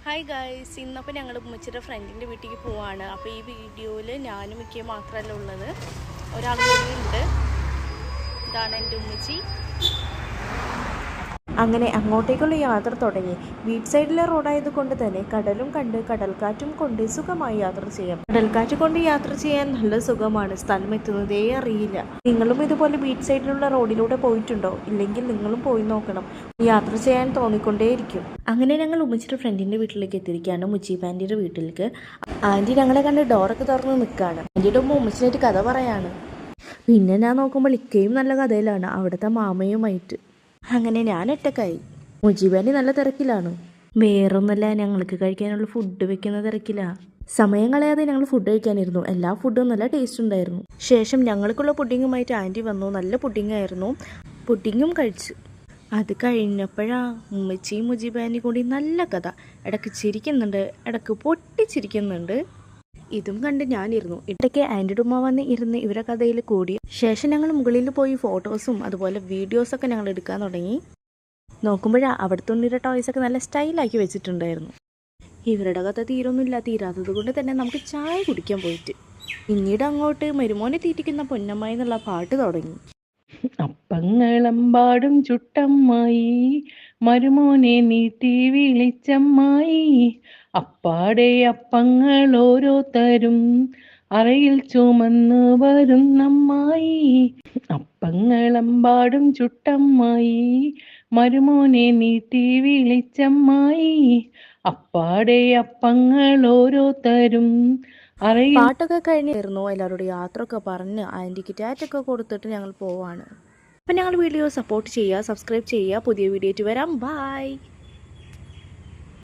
Hi guys, ഇന്നപ്പോൾ ഞങ്ങൾ ഉമ്മച്ചിയുടെ ഫ്രണ്ടിൻ്റെ വീട്ടിലേക്ക് പോവാണ്. അപ്പോൾ ഈ വീഡിയോയിൽ ഞാനും മിക്ക മാത്രമല്ല ഉള്ളത്, ഒരാൾ കൂടി ഉണ്ട്. ഇതാണ് എൻ്റെ ഉമ്മച്ചി. അങ്ങനെ അങ്ങോട്ടേക്കുള്ള യാത്ര തുടങ്ങി. ബീച്ച് സൈഡിലെ റോഡായതുകൊണ്ട് തന്നെ കടലും കണ്ട് കടൽക്കാറ്റും കൊണ്ട് സുഖമായി യാത്ര ചെയ്യാം. കടൽക്കാറ്റ് കൊണ്ട് യാത്ര ചെയ്യാൻ നല്ല സുഖമാണ്. സ്ഥലം എത്തുന്നതേ അറിയില്ല. നിങ്ങളും ഇതുപോലെ ബീച്ച് സൈഡിലുള്ള റോഡിലൂടെ പോയിട്ടുണ്ടോ? ഇല്ലെങ്കിൽ നിങ്ങളും പോയി നോക്കണം. യാത്ര ചെയ്യാൻ തോന്നിക്കൊണ്ടേയിരിക്കും. അങ്ങനെ ഞങ്ങൾ ഉമ്മച്ചിയുടെ ഫ്രണ്ടിൻ്റെ വീട്ടിലേക്ക് എത്തിയിരിക്കുകയാണ്, മുച്ചി ആൻറ്റിയുടെ വീട്ടിലേക്ക്. ആൻറ്റി ഞങ്ങളെ കണ്ട് ഡോറൊക്കെ തുറന്ന് നിൽക്കുകയാണ്. ആൻറ്റിയുടെ ഉമ്മ ഉമ്മച്ചിനായിട്ട് കഥ പറയാണ്. പിന്നെ ഞാൻ നോക്കുമ്പോൾ ഇക്കയും നല്ല കഥയിലാണ്, അവിടുത്തെ മാമയുമായിട്ട്. അങ്ങനെ ഞാൻ ഒറ്റക്കായി. മുജീബാൻറ്റി നല്ല തിരക്കിലാണ്. വേറൊന്നുമല്ല, ഞങ്ങൾക്ക് കഴിക്കാനുള്ള ഫുഡ് വെക്കുന്ന തിരക്കിലാണ്. സമയം കളയാതെ ഞങ്ങൾ ഫുഡ് കഴിക്കാനിരുന്നു. എല്ലാ ഫുഡും നല്ല ടേസ്റ്റ് ഉണ്ടായിരുന്നു. ശേഷം ഞങ്ങൾക്കുള്ള പുഡിങ്ങുമായിട്ട് ആൻറ്റി വന്നു. നല്ല പുഡിങ്ങായിരുന്നു. പുഡിങ്ങും കഴിച്ചു. അത് കഴിഞ്ഞപ്പോഴാ ഉമ്മച്ചിയും മുജീബാൻറ്റി കൂടി നല്ല കഥ. ഇടയ്ക്ക് ചിരിക്കുന്നുണ്ട്, ഇടയ്ക്ക് പൊട്ടിച്ചിരിക്കുന്നുണ്ട്. ഇതും കണ്ട് ഞാനിരുന്നു. ഇടയ്ക്ക് ആൻറ്റിയുടെ ഉമ്മ വന്ന് ഇരുന്ന് ഇവരെ കഥയിൽ കൂടി. ശേഷം ഞങ്ങൾ മുകളിൽ പോയി ഫോട്ടോസും അതുപോലെ വീഡിയോസൊക്കെ ഞങ്ങൾ എടുക്കാൻ തുടങ്ങി. നോക്കുമ്പോഴാണ് അവിടുത്തെ ഉണ്ണിയുടെ ടോയ്സൊക്കെ നല്ല സ്റ്റൈലാക്കി വെച്ചിട്ടുണ്ടായിരുന്നു. ഇവരുടെ കഥ തീരൊന്നുമില്ല. തീരാത്തത് കൊണ്ട് തന്നെ നമുക്ക് ചായ കുടിക്കാൻ പോയിട്ട് പിന്നീട് അങ്ങോട്ട് മരുമോനെ തീറ്റിക്കുന്ന പൊന്നമ്മായി എന്നുള്ള പാട്ട് തുടങ്ങി. അപ്പങ്ങളമ്പാടും ചുട്ടമ്മായി, മരുമോനെ നീട്ടി വിളിച്ചമ്മായി, അപ്പാടെ അപ്പങ്ങൾ ഓരോ തരും അറയിൽ ചുമന്ന് വരുന്നമ്മായി. അപ്പങ്ങളമ്പാടും ചുട്ടമ്മായി, മരുമോനെ നീട്ടി വിളിച്ചമ്മായി, അപ്പാടെ അപ്പങ്ങൾ ഓരോ തരും. പാട്ടൊക്കെ കഴിഞ്ഞിരുന്നു. എല്ലാവരോടും യാത്രയൊക്കെ പറഞ്ഞ് ആൻറ്റിക്ക് ടാറ്റൊക്കെ കൊടുത്തിട്ട് ഞങ്ങൾ പോവാണ്. അപ്പം ഞങ്ങൾ വീഡിയോ സപ്പോർട്ട് ചെയ്യുക, സബ്സ്ക്രൈബ് ചെയ്യുക. പുതിയ വീഡിയോ ആയിട്ട് വരാം. ബൈ.